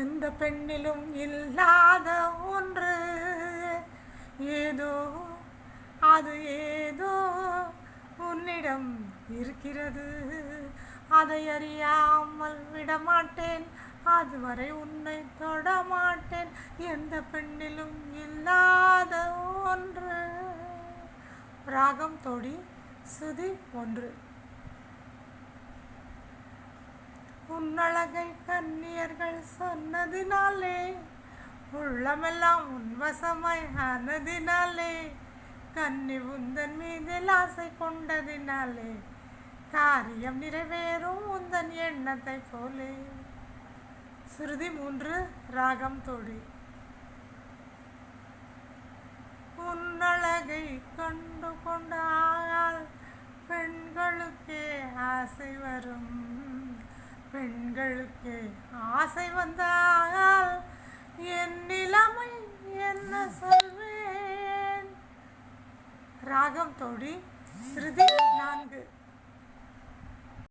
எந்த பெண்ணிலும் இல்லாத ஒன்று ஏதோ அது ஏதோ உன்னிடம் இருக்கிறது. அதை அறியாமல் விடமாட்டேன், அதுவரை உன்னை தொடமாட்டேன். எந்த பெண்ணிலும் இல்லாத ஒன்று. ராகம் தோடி, சுதி 1. உன்னழகை கன்னியர்கள் சொன்னதினாலே, உள்ளமெல்லாம் உன்வசமாய் ஆனதினாலே, கன்னி உந்தன் மீதில் ஆசை கொண்டதினாலே, காரியம் நிறைவேறும் உந்தன் எண்ணத்தை போலே. சுருதி 3. ராகம் தோடி. உன்னழகை கண்டு கொண்டால் பெண்களுக்கே ஆசை வரும். பெண்களுக்கு ஆசை வந்தால் என் நிலைமை என்ன சொல்வேன். ராகம் தோடி, ஸ்ருதி 4.